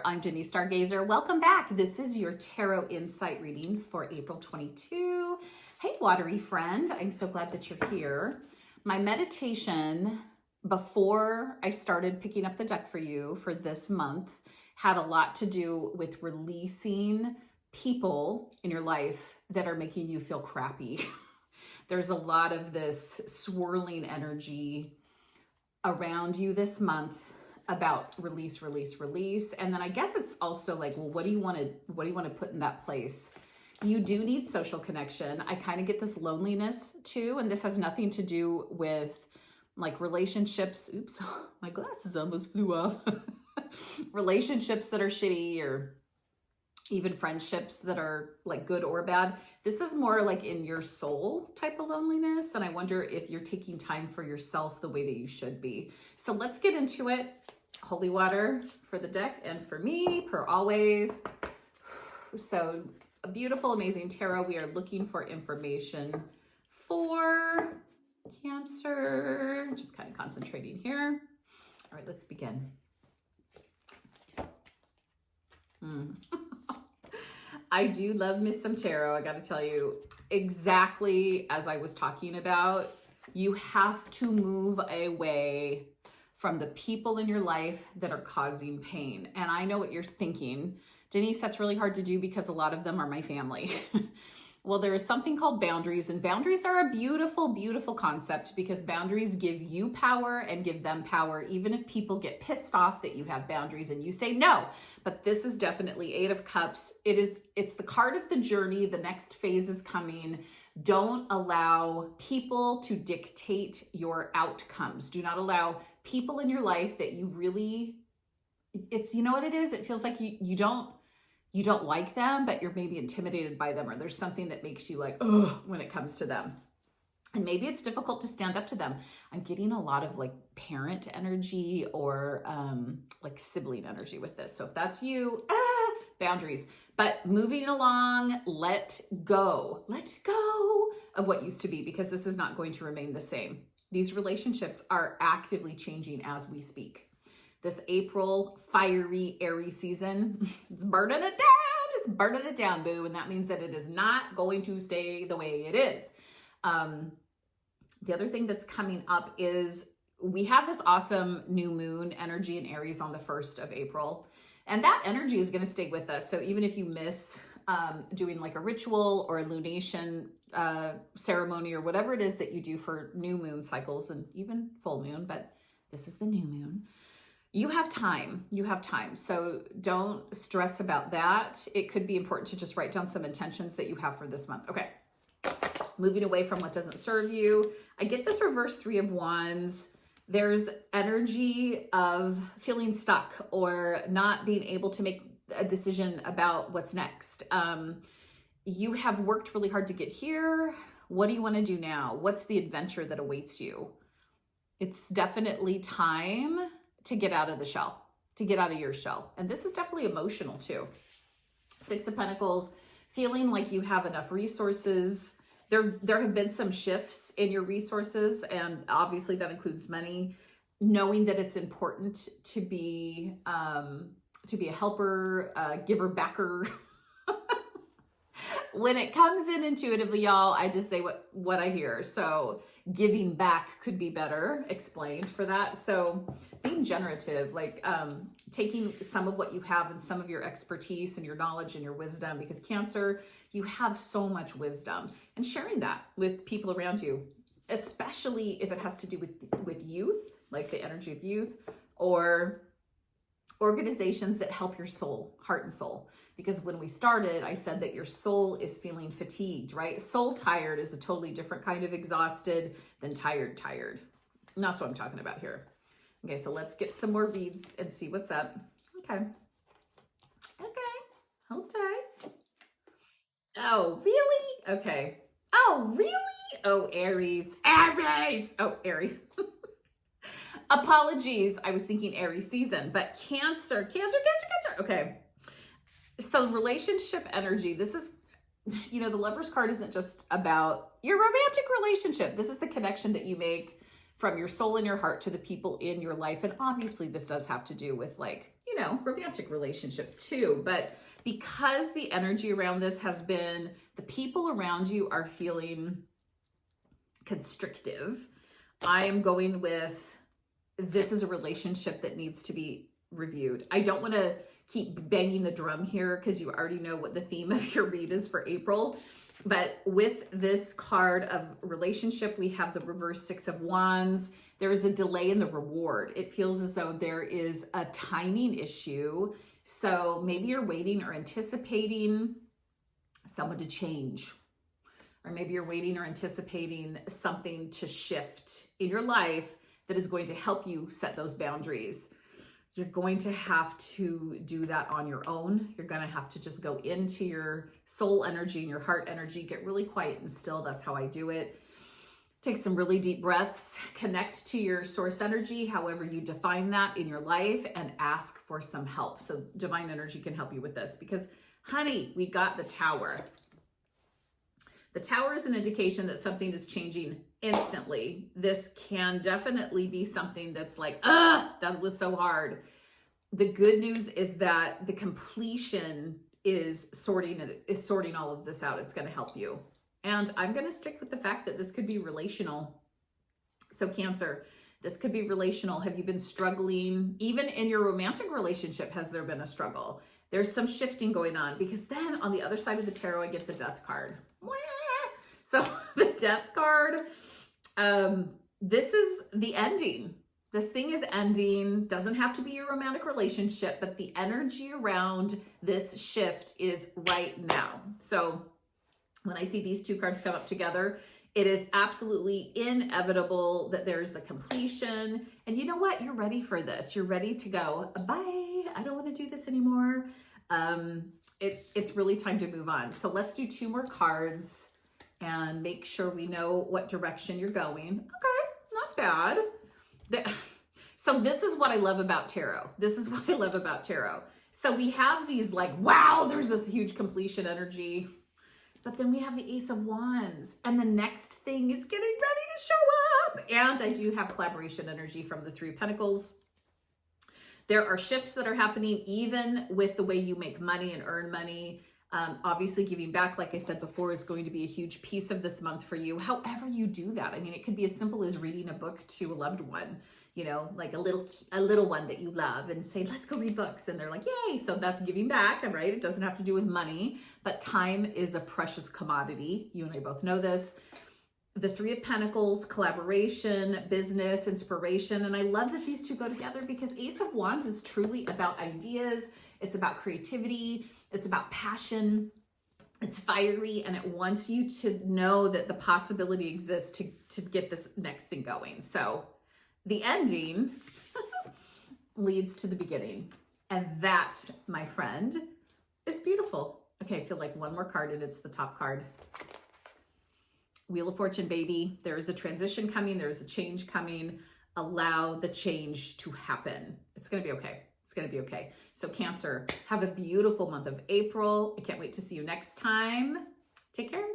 there. I'm Denise Stargazer. Welcome back. This is your Tarot Insight reading for April 22. Hey, watery friend. I'm so glad that you're here. My meditation before I started picking up the deck for you for this month had a lot to do with releasing people in your life that are making you feel crappy. There's a lot of this swirling energy around you this month about release. And then I guess it's also like, well, what do you want to put in that place? You do need social connection. I kind of get this loneliness too. And this has nothing to do with like relationships. Oops, my glasses almost flew off. Relationships that are shitty, or even friendships that are like good or bad. This is more like in your soul type of loneliness. And I wonder if you're taking time for yourself the way that you should be. So let's get into it. Holy water for the deck and for me, per always. So a beautiful, amazing tarot. We are looking for information for Cancer. Just kind of concentrating here. All right, let's begin. I do love me some tarot. I got to tell you, exactly as I was talking about, you have to move away from the people in your life that are causing pain. And I know what you're thinking, Denise, that's really hard to do because a lot of them are my family. Well, there is something called boundaries, and boundaries are a beautiful, beautiful concept because boundaries give you power and give them power, even if people get pissed off that you have boundaries and you say no. But this is definitely Eight of Cups. It's the card of the journey. The next phase is coming. Don't allow people to dictate your outcomes. Do not allow people in your life that you really, you know what it is? It feels like you don't like them, but you're maybe intimidated by them, or there's something that makes you like, ugh, when it comes to them. And maybe it's difficult to stand up to them. I'm getting a lot of like parent energy or like sibling energy with this. So if that's you, boundaries. But moving along, let go of what used to be, because this is not going to remain the same. These relationships are actively changing as we speak. This April fiery, airy season, it's burning it down. It's burning it down, boo. And that means that it is not going to stay the way it is. The other thing that's coming up is we have this awesome new moon energy in Aries on the 1st of April. And that energy is going to stay with us. So even if you miss doing like a ritual or a lunation ceremony or whatever it is that you do for new moon cycles and even full moon, but this is the new moon. You have time. So don't stress about that. It could be important to just write down some intentions that you have for this month. Okay. Moving away from what doesn't serve you. I get this reverse 3 of Wands. There's energy of feeling stuck or not being able to make a decision about what's next. You have worked really hard to get here. What do you want to do now? What's the adventure that awaits you? It's definitely time to get out of the shell, to get out of your shell. And this is definitely emotional too. 6 of Pentacles, feeling like you have enough resources. There have been some shifts in your resources, and obviously that includes money. Knowing that it's important to be a helper, giver, backer. When it comes in intuitively, y'all, I just say what I hear. So giving back could be better explained for that. So being generative, like taking some of what you have and some of your expertise and your knowledge and your wisdom, because Cancer, you have so much wisdom, and sharing that with people around you, especially if it has to do with youth, like the energy of youth, or organizations that help your soul, heart and soul. Because when we started, I said that your soul is feeling fatigued, right? Soul tired is a totally different kind of exhausted than tired. And that's what I'm talking about here. Okay, so let's get some more reads and see what's up. Okay, hold tight. Oh, really? Okay. Oh, really? Oh, Aries. Oh, Aries. Apologies. I was thinking Aries season, but Cancer. Okay. So relationship energy. This is, the Lover's card isn't just about your romantic relationship. This is the connection that you make from your soul and your heart to the people in your life. And obviously this does have to do with like, you know, romantic relationships too. But because the energy around this has been, the people around you are feeling constrictive, I am going with, this is a relationship that needs to be reviewed. I don't want to keep banging the drum here because you already know what the theme of your read is for April. But with this card of relationship, we have the reverse Six of Wands. There is a delay in the reward. It feels as though there is a timing issue. So maybe you're waiting or anticipating someone to change. Or maybe you're waiting or anticipating something to shift in your life that is going to help you set those boundaries. You're going to have to do that on your own. You're going to have to just go into your soul energy and your heart energy, get really quiet and still. That's how I do it. Take some really deep breaths, connect to your source energy, however you define that in your life, and ask for some help. So divine energy can help you with this because, honey, we got the Tower. The Tower is an indication that something is changing instantly. This can definitely be something that's like, that was so hard. The good news is that the completion is sorting all of this out. It's going to help you. And I'm going to stick with the fact that this could be relational. So Cancer, this could be relational. Have you been struggling? Even in your romantic relationship, has there been a struggle? There's some shifting going on, because then on the other side of the tarot, I get the Death card. So the Death card, this is the ending. This thing is ending. Doesn't have to be your romantic relationship, but the energy around this shift is right now. So when I see these two cards come up together, it is absolutely inevitable that there's a completion. And you know what? You're ready for this. You're ready to go, bye. I don't want to do this anymore. It's really time to move on. So let's do two more cards and make sure we know what direction you're going. Okay, not bad. So this is what I love about tarot. This is what I love about tarot. So we have these like, wow, there's this huge completion energy. But then we have the Ace of Wands, and the next thing is getting ready to show up. And I do have collaboration energy from the Three of Pentacles. There are shifts that are happening even with the way you make money and earn money. Obviously giving back, like I said before, is going to be a huge piece of this month for you. However you do that. I mean, it could be as simple as reading a book to a loved one, you know, like a little one that you love, and say, let's go read books. And they're like, yay. So that's giving back, right? It doesn't have to do with money, but time is a precious commodity. You and I both know this. The Three of Pentacles, collaboration, business, inspiration. And I love that these two go together, because Ace of Wands is truly about ideas. It's about creativity. It's about passion. It's fiery, and it wants you to know that the possibility exists to get this next thing going. So the ending leads to the beginning. And that, my friend, is beautiful. Okay, I feel like one more card, and it's the top card. Wheel of Fortune, baby. There is a transition coming. There is a change coming. Allow the change to happen. It's going to be okay. It's going to be okay. So Cancer, have a beautiful month of April. I can't wait to see you next time. Take care.